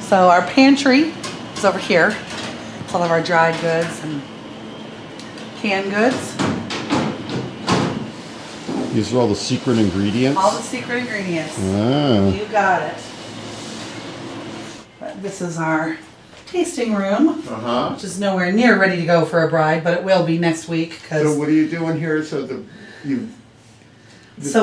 So our pantry is over here. All of our dried goods and canned goods. These are all the secret ingredients? All the secret ingredients. Ah. You got it. But this is our tasting room, which is nowhere near ready to go for a bride, but it will be next week. So what are you doing here? So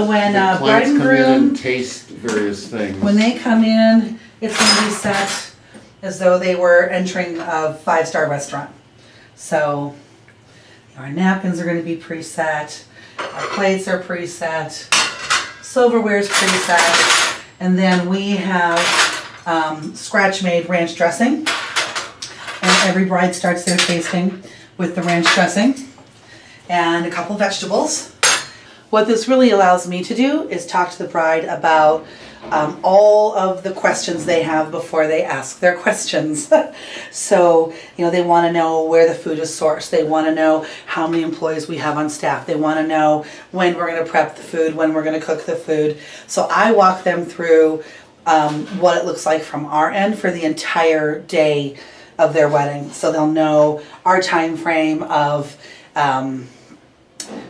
when the bride and come in groom and taste various things. When they come in, it's going to be set as though they were entering a 5-star restaurant. So our napkins are going to be preset, our plates are preset, silverware is preset, and then we have scratch-made ranch dressing. And every bride starts their tasting with the ranch dressing and a couple vegetables. What this really allows me to do is talk to the bride about all of the questions they have before they ask their questions. So, they want to know where the food is sourced. They want to know how many employees we have on staff. They want to know when we're going to prep the food, when we're going to cook the food. So I walk them through what it looks like from our end for the entire day of their wedding. So they'll know our time frame of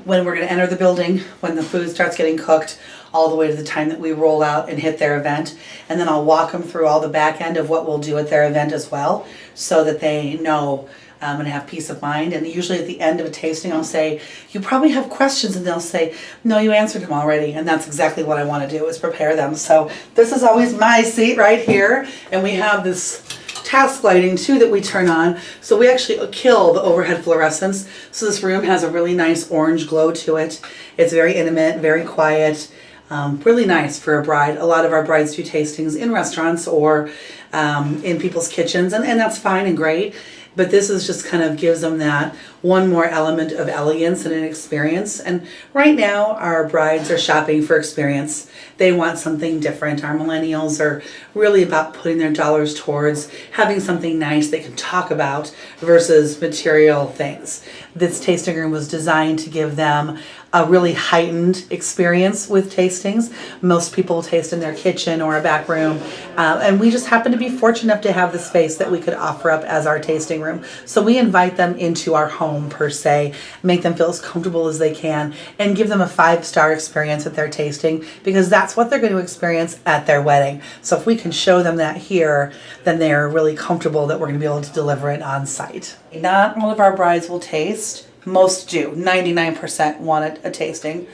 when we're going to enter the building, when the food starts getting cooked, all the way to the time that we roll out and hit their event. And then I'll walk them through all the back end of what we'll do at their event as well, so that they know and have peace of mind. And usually at the end of a tasting, I'll say, you probably have questions, and they'll say, no, you answered them already. And that's exactly what I want to do, is prepare them. So this is always my seat right here. And we have this task lighting too that we turn on. So we actually kill the overhead fluorescence. So this room has a really nice orange glow to it. It's very intimate, very quiet, really nice for a bride. A lot of our brides do tastings in restaurants or in people's kitchens, and that's fine and great. But this is just kind of gives them that one more element of elegance and an experience. And right now our brides are shopping for experience. They want something different. Our millennials are really about putting their dollars towards having something nice they can talk about versus material things. This tasting room was designed to give them a really heightened experience with tastings. Most people taste in their kitchen or a back room, and we just happen to be fortunate enough to have the space that we could offer up as our tasting room. So we invite them into our home per se, make them feel as comfortable as they can, and give them a 5-star experience at their tasting, because that's what they're going to experience at their wedding. So if we can show them that here, then they're really comfortable that we're going to be able to deliver it on site. Not all of our brides will taste. Most do. 99% want a tasting.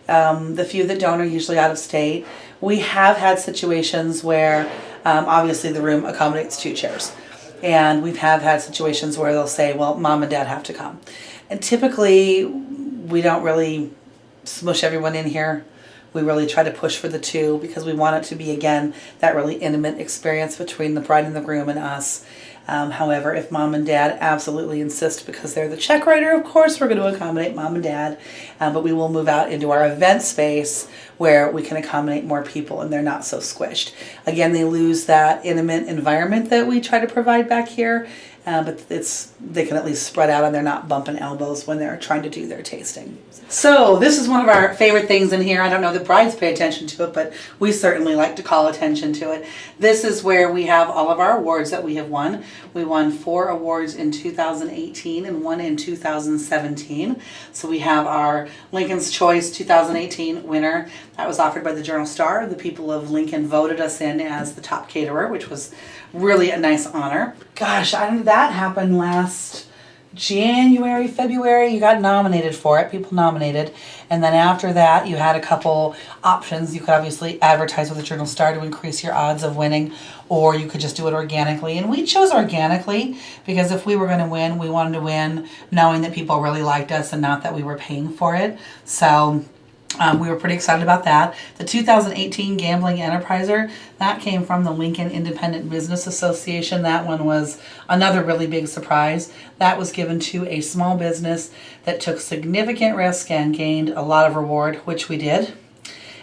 The few that don't are usually out of state. We have had situations where obviously the room accommodates 2 chairs. And we've had situations where they'll say, well, mom and dad have to come. And typically we don't really smush everyone in here. We really try to push for the 2 because we want it to be, again, that really intimate experience between the bride and the groom and us. However, if mom and dad absolutely insist, because they're the check writer, of course we're going to accommodate mom and dad, but we will move out into our event space where we can accommodate more people and they're not so squished. Again, they lose that intimate environment that we try to provide back here, but they can at least spread out and they're not bumping elbows when they're trying to do their tasting. So this is one of our favorite things in here. I don't know that brides pay attention to it, but we certainly like to call attention to it. This is where we have all of our awards that we have won. We won 4 awards in 2018 and 1 in 2017. So we have our Lincoln's Choice 2018 winner. That was offered by the Journal-Star. The people of Lincoln voted us in as the top caterer, which was really a nice honor. Gosh, that happened last January, February. You got nominated for it. People nominated. And then after that, you had a couple options. You could obviously advertise with the Journal-Star to increase your odds of winning, or you could just do it organically. And we chose organically because if we were going to win, we wanted to win knowing that people really liked us and not that we were paying for it. So we were pretty excited about that. The 2018 Gambling Enterpriser, that came from the Lincoln Independent Business Association. That one was another really big surprise. That was given to a small business that took significant risk and gained a lot of reward, which we did.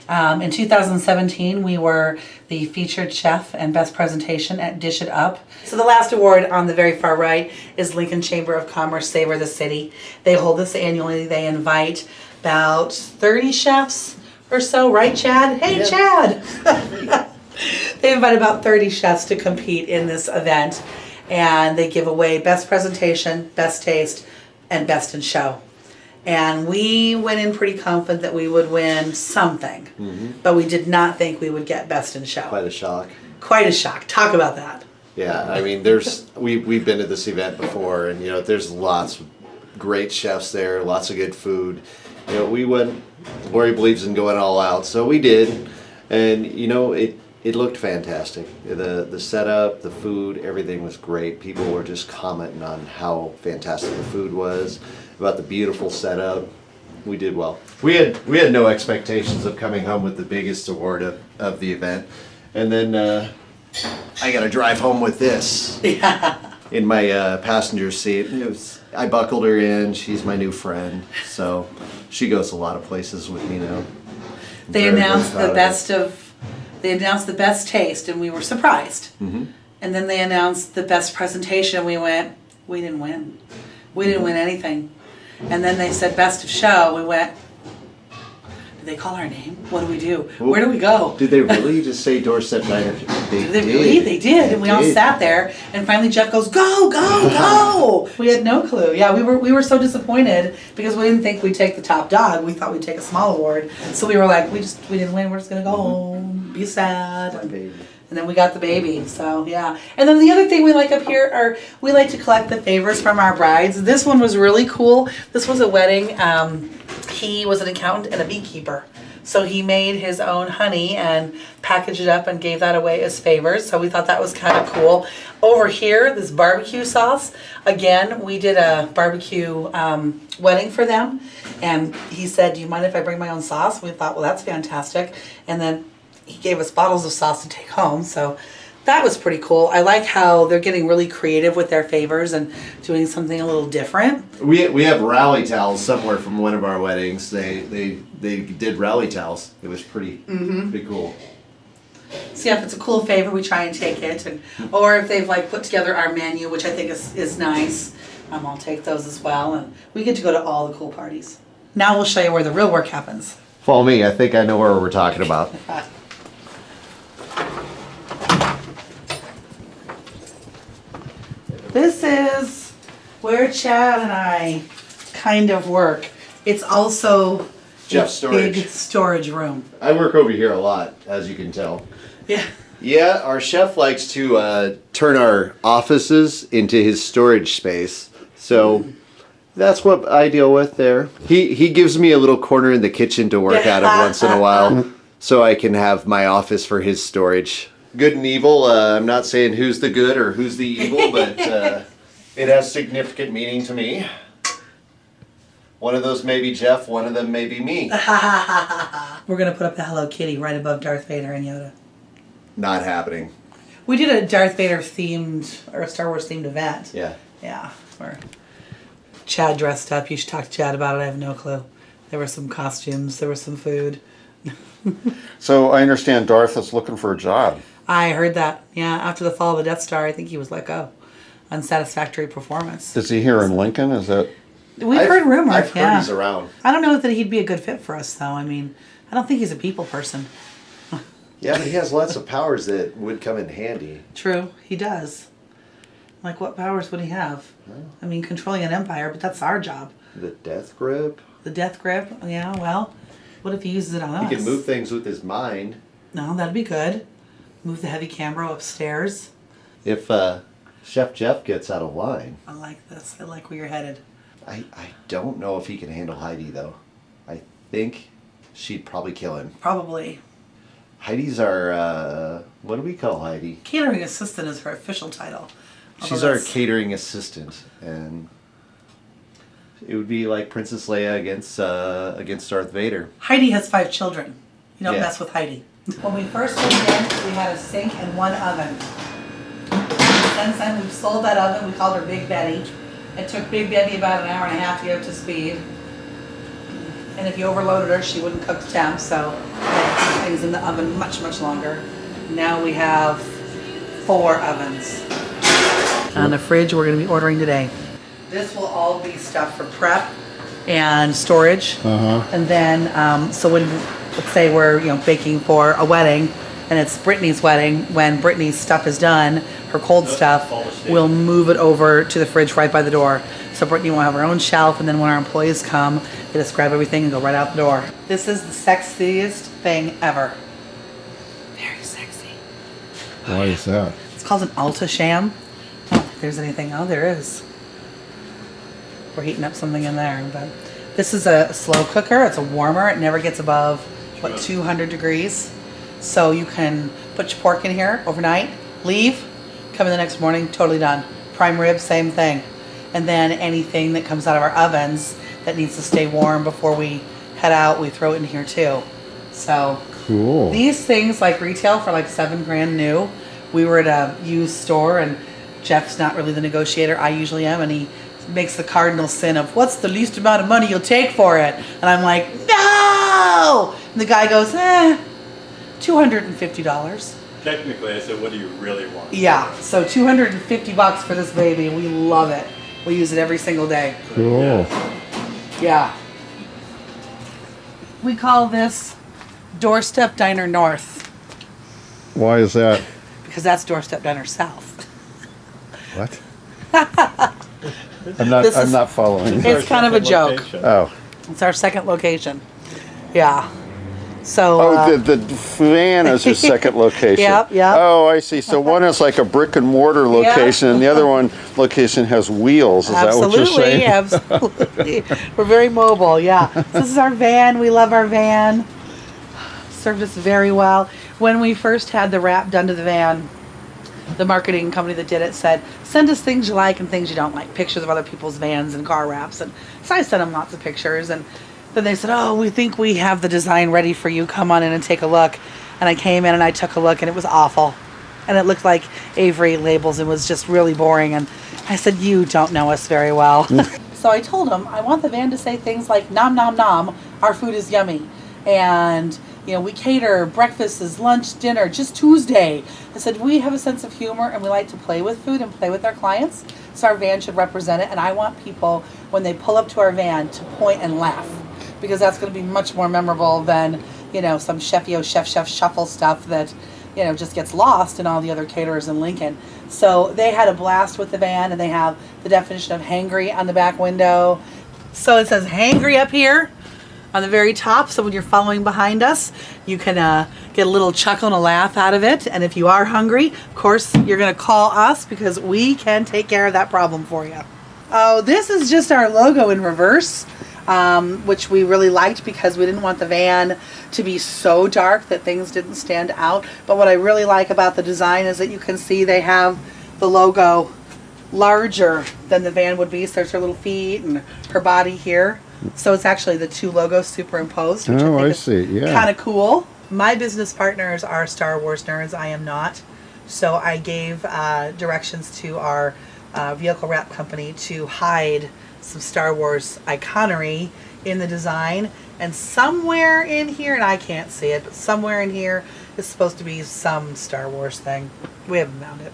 In 2017, we were the featured chef and best presentation at Dish It Up. So the last award on the very far right is Lincoln Chamber of Commerce Savor the City. They hold this annually. They invite about 30 chefs or so, right, Chad? Hey, yeah. Chad! They they invite about 30 chefs to compete in this event, and they give away best presentation, best taste, and best in show. And we went in pretty confident that we would win something, but we did not think we would get best in show. Quite a shock. Quite a shock. Talk about that. Yeah, I mean, we've been to this event before, and there's lots of great chefs there, lots of good food. We went. Laurie believes in going all out, so we did, and it looked fantastic. The setup, the food, everything was great. People were just commenting on how fantastic the food was, about the beautiful setup. We did well. We had no expectations of coming home with the biggest award of the event, and then I got to drive home with this in my passenger seat. I buckled her in. She's my new friend, so she goes a lot of places with me now. They announced the best taste, and we were surprised. And then they announced the best presentation, and we didn't win. We didn't win anything. And then they said best of show. We went, did they call our name? What do we do? Where do we go? Did they really just say doorstep diner? They did. And we all sat there, and finally Jeff goes, go, go, go. We had no clue. Yeah, we were so disappointed because we didn't think we'd take the top dog. We thought we'd take a small award. So we were like, we didn't win. We're just going to go home, be sad. My baby. And then we got the baby, so yeah. And then the other thing we like up here are, we like to collect the favors from our brides. This one was really cool. This was a wedding. He was an accountant and a beekeeper. So he made his own honey and packaged it up and gave that away as favors. So we thought that was kind of cool. Over here, this barbecue sauce. Again, we did a barbecue wedding for them. And he said, do you mind if I bring my own sauce? We thought, well, that's fantastic. And then he gave us bottles of sauce to take home, so that was pretty cool. I like how they're getting really creative with their favors and doing something a little different. We have rally towels somewhere from one of our weddings. They did rally towels. It was pretty cool. So yeah, if it's a cool favor, we try and take it, or if they've put together our menu, which I think is nice, I'll take those as well. And we get to go to all the cool parties. Now we'll show you where the real work happens. Follow me. I think I know where we're talking about. This is where Chad and I kind of work. It's also Jeff's storage. Big storage room. I work over here a lot, as you can tell. Yeah. Yeah, our chef likes to turn our offices into his storage space. So that's what I deal with there. He gives me a little corner in the kitchen to work out of once in a while, so I can have my office for his storage. Good and evil. I'm not saying who's the good or who's the evil, but it has significant meaning to me. One of those may be Jeff, one of them may be me. We're going to put up the Hello Kitty right above Darth Vader and Yoda. Not happening. We did a Darth Vader themed, or a Star Wars themed event. Yeah. Yeah. Where Chad dressed up. You should talk to Chad about it. I have no clue. There were some costumes. There was some food. So I understand Darth is looking for a job. I heard that. Yeah. After the fall of the Death Star, I think he was let go. Unsatisfactory performance. Is he here in Lincoln? Is that? We've heard rumors. I've heard he's around. I don't know that he'd be a good fit for us, though. I mean, I don't think he's a people person. Yeah, but he has lots of powers that would come in handy. True, he does. Like, what powers would he have? I mean, controlling an empire, but that's our job. The death grip. The death grip? Yeah, well, what if he uses it on us? He can move things with his mind. No, that'd be good. Move the heavy camera upstairs. If Chef Jeff gets out of line. I like this. I like where you're headed. I don't know if he can handle Heidi, though. I think she'd probably kill him. Probably. Heidi's our, what do we call Heidi? Catering assistant is her official title. She's our catering assistant, and it would be like Princess Leia against Darth Vader. Heidi has 5 children. You don't Yeah. mess with Heidi. When we first moved in, we had a sink and 1 oven. Since then, we've sold that oven. We called her Big Betty. It took Big Betty about an hour and a half to get up to speed. And if you overloaded her, she wouldn't cook to temp, so we had to keep things in the oven much, much longer. Now we have 4 ovens. On the fridge, we're going to be ordering today. This will all be stuff for prep and storage. And then, so when, let's say we're baking for a wedding, and it's Brittany's wedding. When Brittany's stuff is done, her cold stuff, we'll move it over to the fridge right by the door. So Brittany will have her own shelf, and then when our employees come, they just grab everything and go right out the door. This is the sexiest thing ever. Very sexy. Why is that? It's called an Alta Sham. I don't think there's anything. Oh, there is. We're heating up something in there, but this is a slow cooker. It's a warmer. It never gets above, what, 200 degrees. So you can put your pork in here overnight, leave, come in the next morning, totally done. Prime rib, same thing. And then anything that comes out of our ovens that needs to stay warm before we head out, we throw it in here too. So Cool. these things like retail for like $7,000 new. We were at a used store, and Jeff's not really the negotiator. I usually am, and he makes the cardinal sin of, what's the least amount of money you'll take for it? And I'm like, no! And the guy goes, $250. Technically, I said, what do you really want? Yeah, so $250 for this baby. We love it. We use it every single day. Cool. Yeah. We call this Doorstep Diner North, Why is that? because that's Doorstep Diner South. What? This I'm is- not following. It's kind of a joke. Location. Oh. It's our second location. Yeah. So. Oh, the van is your second location. Yep, yep. Oh, I see. So one is like a brick and mortar location, and the other location has wheels. Is that what you're saying? Absolutely. We're very mobile, yeah. So this is our van. We love our van. Served us very well. When we first had the wrap done to the van, the marketing company that did it said, send us things you like and things you don't like, pictures of other people's vans and car wraps. And so I sent them lots of pictures, and then they said, oh, we think we have the design ready for you. Come on in and take a look. And I came in and I took a look, and it was awful. And it looked like Avery labels and was just really boring. And I said, you don't know us very well. So I told him, I want the van to say things like, nom, nom, nom, our food is yummy. And, you know, we cater breakfasts, lunch, dinner, just Tuesday. I said, we have a sense of humor, and we like to play with food and play with our clients. So our van should represent it. And I want people, when they pull up to our van, to point and laugh, because that's going to be much more memorable than, you know, some chef shuffle stuff that, you know, just gets lost in all the other caterers in Lincoln. So they had a blast with the van, and they have the definition of hangry on the back window. So it says hangry up here on the very top. So when you're following behind us, you can get a little chuckle and a laugh out of it. And if you are hungry, of course, you're going to call us, because we can take care of that problem for you. Oh, this is just our logo in reverse. Which we really liked, because we didn't want the van to be so dark that things didn't stand out. But what I really like about the design is that you can see they have the logo larger than the van would be. So there's her little feet and her body here. So it's actually the two logos superimposed, which Oh, I I think see. is Yeah. kind of cool. My business partners are Star Wars nerds. I am not. So I gave directions to our vehicle wrap company to hide some Star Wars iconery in the design, and somewhere in here, and I can't see it, but somewhere in here is supposed to be some Star Wars thing. We haven't found it.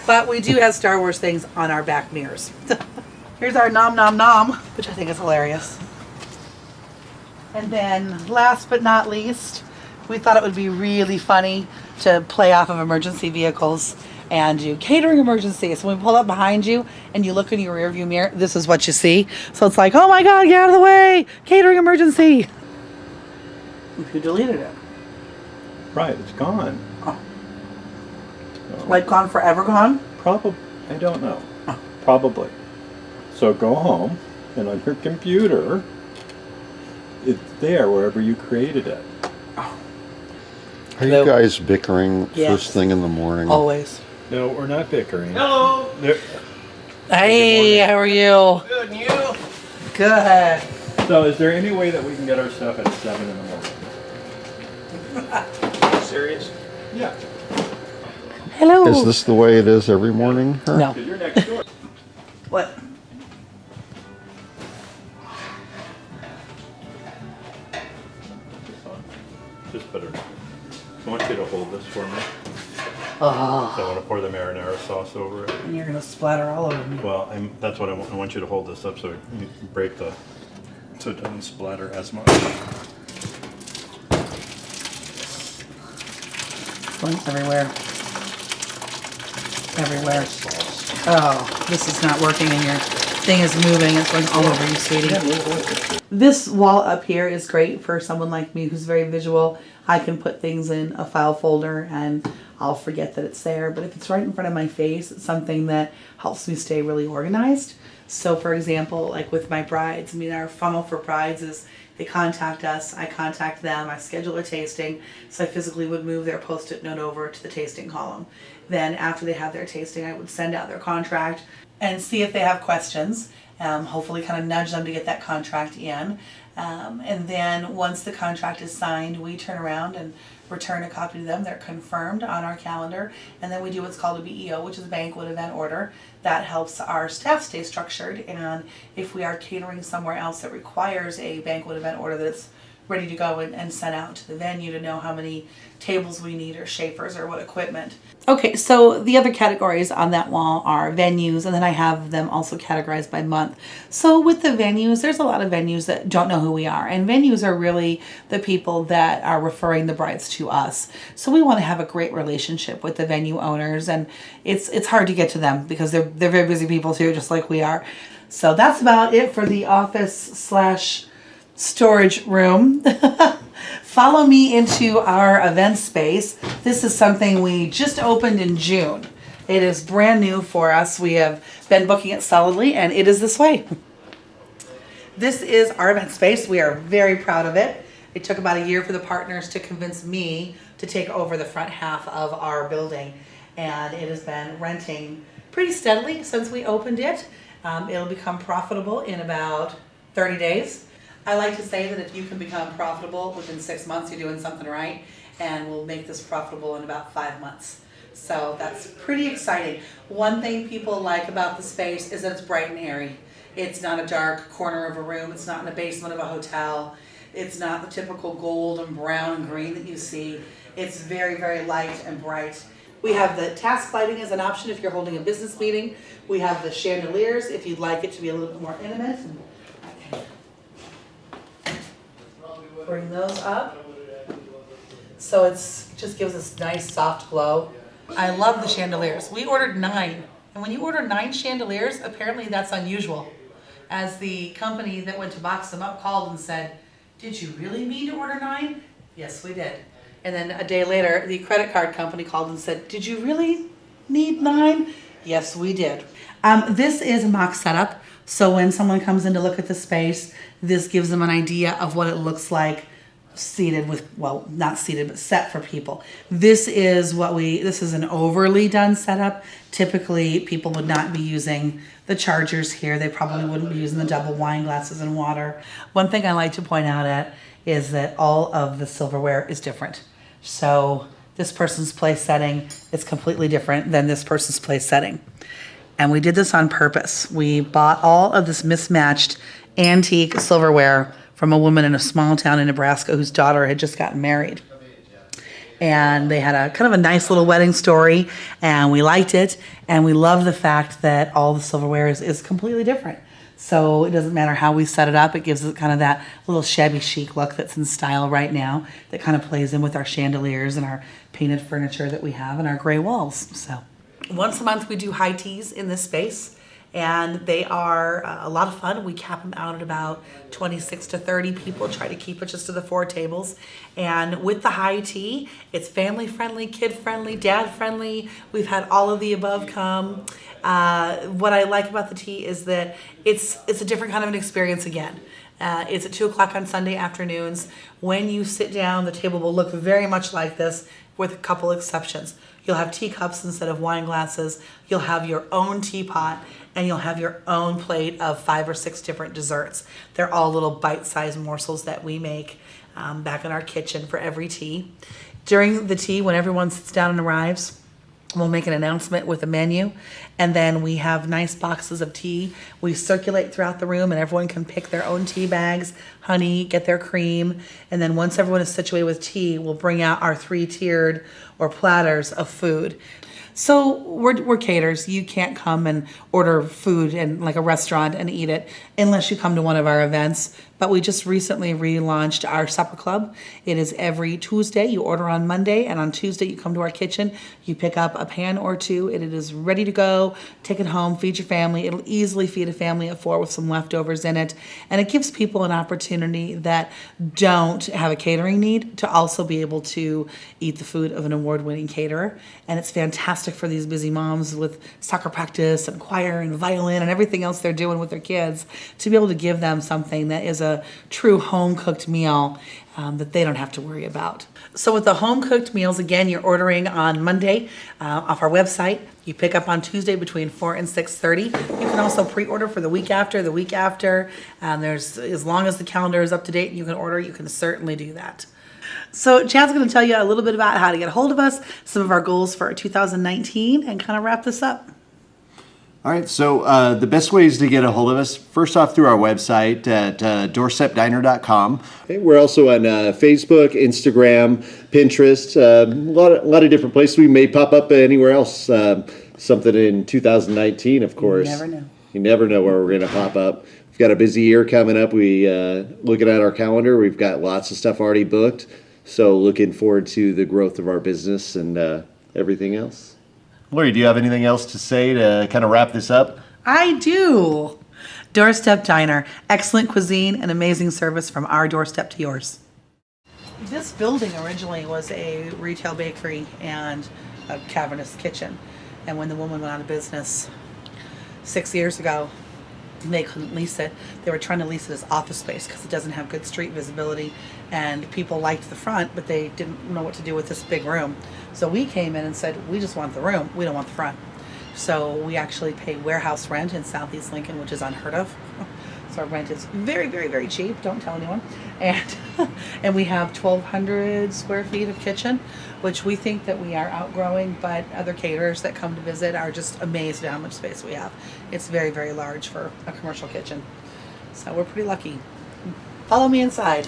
But we do have Star Wars things on our back mirrors. Here's our nom nom nom, which I think is hilarious. And then last but not least, we thought it would be really funny to play off of emergency vehicles and do catering emergency. So when we pull up behind you and you look in your rearview mirror, this is what you see. So it's like, oh my God, get out of the way! Catering emergency! Who deleted it? Right, it's gone. Oh. Like gone forever gone? Probably, I don't know. Probably. So go home, and on your computer, it's there wherever you created it. Are you guys bickering Yes. first thing in the morning? Always. No, we're not bickering. Hello. Hey, how are you? Good, and you? Good. So is there any way that we can get our stuff at 7 in the morning? Serious? Yeah. Hello. Is this the way it is every morning? Her? No. Because you're next door. What? Just better. I want you to hold this for me. Oh, I want to pour the marinara sauce over it. and you're gonna splatter all over me. Well, that's what I want. I want you to hold this up so you break so it doesn't splatter as much. going everywhere. Everywhere. Oh, this is not working and your thing is moving. It's going all over you, sweetie. This wall up here is great for someone like me who's very visual. I can put things in a file folder and I'll forget that it's there. But if it's right in front of my face, it's something that helps me stay really organized. So for example, like with my brides, I mean, our funnel for brides is they contact us, I contact them, I schedule a tasting, so I physically would move their post-it note over to the tasting column. Then after they have their tasting, I would send out their contract and see if they have questions, hopefully kind of nudge them to get that contract in. And then once the contract is signed, we turn around and return a copy to them. They're confirmed on our calendar, and then we do what's called a BEO, which is a banquet event order. That helps our staff stay structured, and if we are catering somewhere else that requires a banquet event order that's ready to go and sent out to the venue to know how many tables we need or shapers or what equipment. Okay, so the other categories on that wall are venues, and then I have them also categorized by month. So with the venues, there's a lot of venues that don't know who we are, and venues are really the people that are referring the brides to us. So we want to have a great relationship with the venue owners, and it's hard to get to them because they're very busy people too, just like we are. So that's about it for the office / storage room. Follow me into our event space. This is something we just opened in June. It is brand new for us. We have been booking it solidly, and it is this way. This is our event space. We are very proud of it. It took about a year for the partners to convince me to take over the front half of our building, and it has been renting pretty steadily since we opened it. It'll become profitable in about 30 days. I like to say that if you can become profitable within 6 months, you're doing something right, and we'll make this profitable in about 5 months. So that's pretty exciting. One thing people like about the space is that it's bright and airy. It's not a dark corner of a room. It's not in the basement of a hotel. It's not the typical gold and brown and green that you see. It's very, very light and bright. We have the task lighting as an option if you're holding a business meeting. We have the chandeliers if you'd like it to be a little bit more intimate. Bring those up. So it's just gives us nice soft glow. I love the chandeliers. We ordered 9. And when you order 9 chandeliers, apparently that's unusual. As the company that went to box them up called and said, "Did you really mean to order 9? Yes, we did. And then a day later, the credit card company called and said, "Did you really need 9? Yes, we did. This is a mock setup. So when someone comes in to look at the space, this gives them an idea of what it looks like seated with, well, not seated, but set for people. This is an overly done setup. Typically, people would not be using the chargers here. They probably wouldn't be using the double wine glasses and water. One thing I like to point out is that all of the silverware is different. So this person's place setting is completely different than this person's place setting. And we did this on purpose. We bought all of this mismatched antique silverware from a woman in a small town in Nebraska whose daughter had just gotten married. And they had a kind of a nice little wedding story, and we liked it, and we love the fact that all the silverware is completely different. So it doesn't matter how we set it up, it gives it kind of that little shabby chic look that's in style right now that kind of plays in with our chandeliers and our painted furniture that we have and our gray walls. So once a month we do high teas in this space, and they are a lot of fun. We cap them out at about 26 to 30 people, try to keep it just to the 4 tables. And with the high tea, it's family friendly, kid friendly, dad friendly. We've had all of the above come. What I like about the tea is that it's a different kind of an experience again. It's at 2 o'clock on Sunday afternoons. When you sit down, the table will look very much like this with a couple exceptions. You'll have teacups instead of wine glasses. You'll have your own teapot, and you'll have your own plate of 5 or 6 different desserts. They're all little bite-sized morsels that we make back in our kitchen for every tea. During the tea, when everyone sits down and arrives, we'll make an announcement with a menu, and then we have nice boxes of tea. We circulate throughout the room, and everyone can pick their own tea bags, honey, get their cream, and then once everyone is situated with tea, we'll bring out our 3-tiered or platters of food. So we're caterers. You can't come and order food in like a restaurant and eat it unless you come to one of our events. but we just recently relaunched our supper club. It is every Tuesday. You order on Monday, and on Tuesday you come to our kitchen, you pick up a pan or two, and it is ready to go. Take it home, feed your family. It'll easily feed a family of 4 with some leftovers in it, and it gives people an opportunity that don't have a catering need to also be able to eat the food of an award-winning caterer. And it's fantastic for these busy moms with soccer practice and choir and violin and everything else they're doing with their kids to be able to give them something that is a true home-cooked meal that they don't have to worry about. So with the home-cooked meals, again, you're ordering on Monday off our website. You pick up on Tuesday between 4 and 6:30. You can also pre-order for the week after. There's, as long as the calendar is up to date and you can order, you can certainly do that. So Chad's going to tell you a little bit about how to get a hold of us, some of our goals for 2019, and kind of wrap this up. All right, so the best ways to get a hold of us, first off through our website at doorstepdiner.com. We're also on Facebook, Instagram, Pinterest, a lot of different places. We may pop up anywhere else, something in 2019, of course. You never know. You never know where we're going to pop up. We've got a busy year coming up. Looking at our calendar, we've got lots of stuff already booked. So looking forward to the growth of our business and everything else. Laurie, do you have anything else to say to kind of wrap this up? I do. Doorstep Diner, excellent cuisine and amazing service from our doorstep to yours. This building originally was a retail bakery and a cavernous kitchen. And when the woman went out of business 6 years ago, they couldn't lease it. They were trying to lease it as office space because it doesn't have good street visibility, and people liked the front, but they didn't know what to do with this big room. So we came in and said, we just want the room, we don't want the front. So we actually pay warehouse rent in Southeast Lincoln, which is unheard of. So our rent is very, very, very cheap. Don't tell anyone. And we have 1,200 square feet of kitchen, which we think that we are outgrowing, but other caterers that come to visit are just amazed at how much space we have. It's very, very large for a commercial kitchen. So we're pretty lucky. Follow me inside.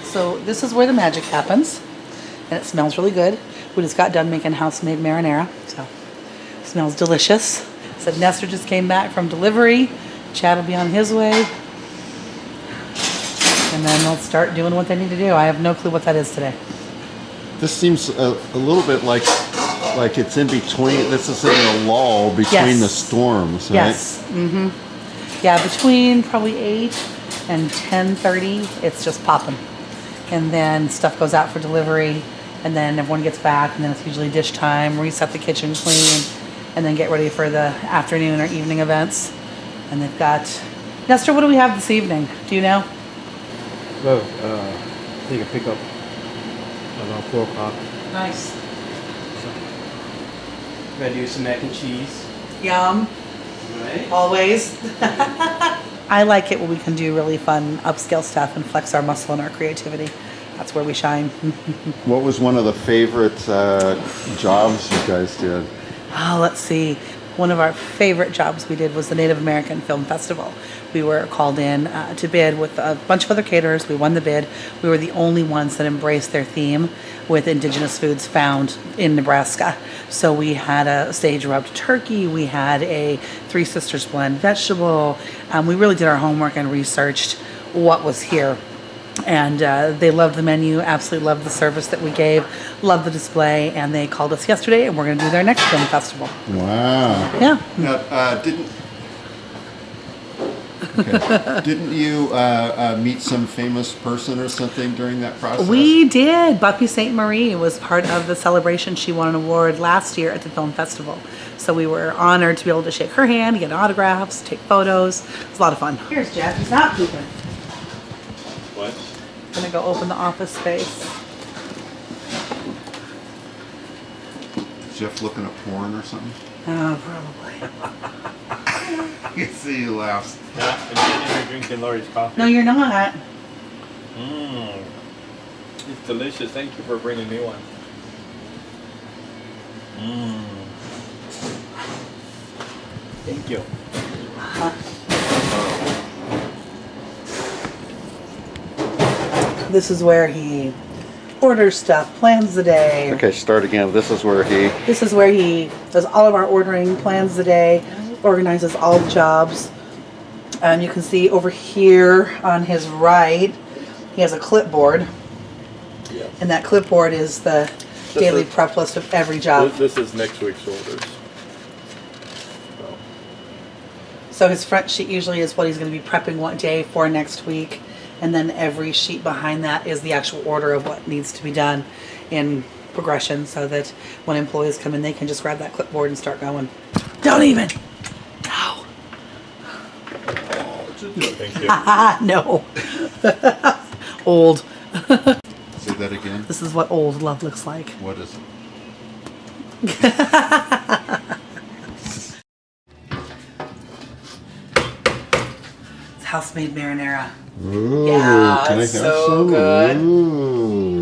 So this is where the magic happens, and it smells really good. We just got done making house-made marinara, so it smells delicious. Said Nestor just came back from delivery. Chad will be on his way, and then they'll start doing what they need to do. I have no clue what that is today. This seems a little bit like it's in between. This is in a lull between the storms, right? Yes. Mm-hmm. Yeah, between probably 8 and 10:30, it's just popping. And then stuff goes out for delivery, and then everyone gets back, and then it's usually dish time, reset the kitchen clean, and then get ready for the afternoon or evening events. And they've got... Nestor, what do we have this evening? Do you know? Well, they can pick up around 4 o'clock. Nice. We're gonna do some mac and cheese. Yum. Right. Always. I like it when we can do really fun upscale stuff and flex our muscle and our creativity. That's where we shine. What was one of the favorite jobs you guys did? Oh, let's see. One of our favorite jobs we did was the Native American Film Festival. We were called in to bid with a bunch of other caterers. We won the bid. We were the only ones that embraced their theme with indigenous foods found in Nebraska. So we had a sage rubbed turkey. We had a Three Sisters blend vegetable. We really did our homework and researched what was here. And they loved the menu, absolutely loved the service that we gave, loved the display, and they called us yesterday, and we're going to do their next film festival. Wow. Yeah. Now, didn't you meet some famous person or something during that process? We did. Buffy St. Marie was part of the celebration. She won an award last year at the film festival. So we were honored to be able to shake her hand, get autographs, take photos. It was a lot of fun. Here's Jeff. He's not pooping. What? I'm going to go open the office space. Jeff looking at porn or something? Oh, probably. You see he laughs. Yeah, I'm sitting here drinking Laurie's coffee. No, you're not. It's delicious. Thank you for bringing me one. Thank you. This is where he orders stuff, plans the day. Okay, start again. This is where he... This is where he does all of our ordering, plans the day, organizes all the jobs. You can see over here on his right, he has a clipboard. Yeah. And that clipboard is the daily is- prep list of every job. This is next week's orders. So, So his front sheet usually is what he's going to be prepping one day for next week. And then every sheet behind that is the actual order of what needs to be done in progression, so that when employees come in, they can just grab that clipboard and start going. Don't even! No! thank you. No. Old. Say that again. This is what old love looks like. What is it? It's house-made marinara. Ooh, Yeah, can I it's have so some? good. Ooh.